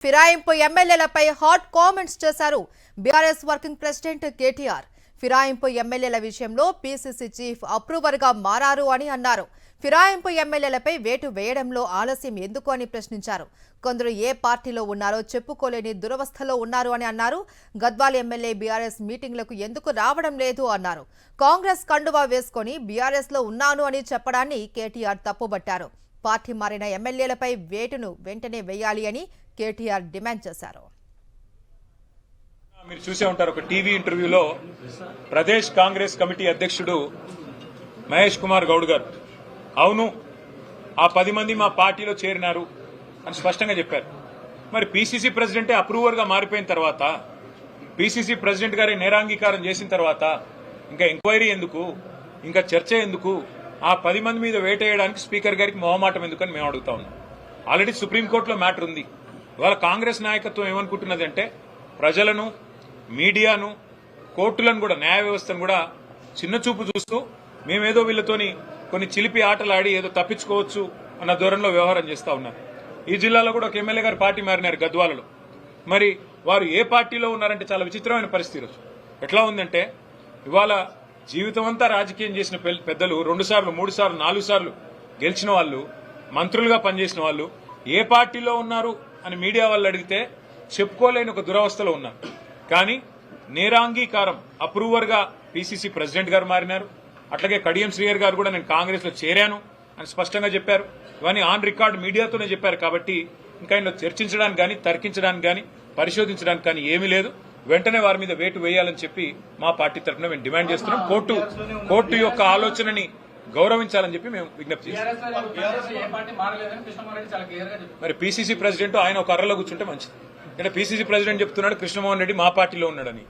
ఫిరాయింపు ఎమ్మెల్యేలపై hot comments చేశారు BRS working president KTR. ఫిరాయింపు ఎమ్మెల్యేల విషయంలో పీసీసీ చీఫ్ అప్రూవర్గా మారారు అని అన్నారు. ఫిరాయింపు ఎమ్మెల్యేలపై వేటు వేయడంలో ఆలస్యం ఎందుకు అని ప్రశ్నించారు. కొందరు ఏ పార్టీలో ఉన్నారో చెప్పుకోలేని దురవస్థలో ఉన్నారు అని అన్నారు. గద్వాల్ ఎమ్మెల్యే బీఆర్ఎస్ మీటింగ్లకు ఎందుకు రావడం లేదు అన్నారు. కాంగ్రెస్ కండువా వేసుకొని బీఆర్ఎస్ లో ఉన్నాను అని చెప్పడాన్ని కేటీఆర్ తప్పుబట్టారు. పార్టీ మారిన ఎమ్మెల్యేలపై వేటును వెంటనే వేయాలి అని కేటీఆర్ డిమాండ్ చేశారు. మీరు చూసే ఉంటారు, ఒక టీవీ ఇంటర్వ్యూలో ప్రదేశ్ కాంగ్రెస్ కమిటీ అధ్యక్షుడు మహేష్ కుమార్ గౌడ్ గారు అవును ఆ 10 మంది మా పార్టీలో చేరినారు అని స్పష్టంగా చెప్పారు. మరి పీసీసీ ప్రెసిడెంటే అప్రూవర్ గా మారిపోయిన తర్వాత, పీసీసీ ప్రెసిడెంట్ గారి నేరాంగీకారం చేసిన తర్వాత ఇంకా ఎంక్వైరీ ఎందుకు, ఇంకా చర్చ ఎందుకు, ఆ 10 మంది మీద వేటేయడానికి స్పీకర్ గారికి మొహమాటం ఎందుకని మేము అడుగుతా ఉన్నాం. ఆల్రెడీ సుప్రీంకోర్టులో మ్యాటర్ ఉంది. ఇవాళ కాంగ్రెస్ నాయకత్వం ఏమనుకుంటున్నది అంటే ప్రజలను, మీడియాను, కోర్టులను కూడా, న్యాయ వ్యవస్థను కూడా చిన్న చూపు చూస్తూ మేమేదో వీళ్ళతోని కొన్ని చిలిపి ఆటలు ఆడి ఏదో తప్పించుకోవచ్చు అన్న ధోరణిలో వ్యవహారం చేస్తా ఉన్నారు. ఈ జిల్లాలో కూడా ఒక ఎమ్మెల్యే గారు పార్టీ మారినారు గద్వాలలో. మరి వారు ఏ పార్టీలో ఉన్నారంటే చాలా విచిత్రమైన పరిస్థితి రోజు ఎట్లా ఉందంటే, ఇవాళ జీవితం అంతా రాజకీయం చేసిన పెద్దలు 2 సార్లు 3 సార్లు 4 సార్లు గెలిచిన వాళ్ళు, మంత్రులుగా పనిచేసిన వాళ్ళు ఏ పార్టీలో ఉన్నారు అని మీడియా వాళ్ళు అడిగితే చెప్పుకోలేని ఒక దురవస్థలో ఉన్నారు. కానీ నేరాంగీకారం అప్రూవర్ గా పీసీసీ ప్రెసిడెంట్ గారు మారినారు. అట్లాగే కడియం శ్రీహర్ గారు కూడా నేను కాంగ్రెస్ లో చేరాను అని స్పష్టంగా చెప్పారు. ఇవన్నీ ఆన్ రికార్డ్ మీడియాతోనే చెప్పారు. కాబట్టి ఇంకా ఇందులో చర్చించడానికి కానీ, తర్కించడానికి కానీ, పరిశోధించడానికి కానీ ఏమీ లేదు. వెంటనే వారి మీద వేటు వేయాలని చెప్పి మా పార్టీ తరఫున మేము డిమాండ్ చేస్తున్నాం. కోర్టు యొక్క ఆలోచనని గౌరవించాలని చెప్పి మేము విజ్ఞప్తి చేస్తున్నాం. మరి పీసీసీ ప్రెసిడెంట్ ఆయన ఒక అర్రలో కూర్చుంటే మంచిది. అంటే పీసీసీ ప్రెసిడెంట్ చెప్తున్నాడు కృష్ణమోహన్ రెడ్డి మా పార్టీలో ఉన్నాడని.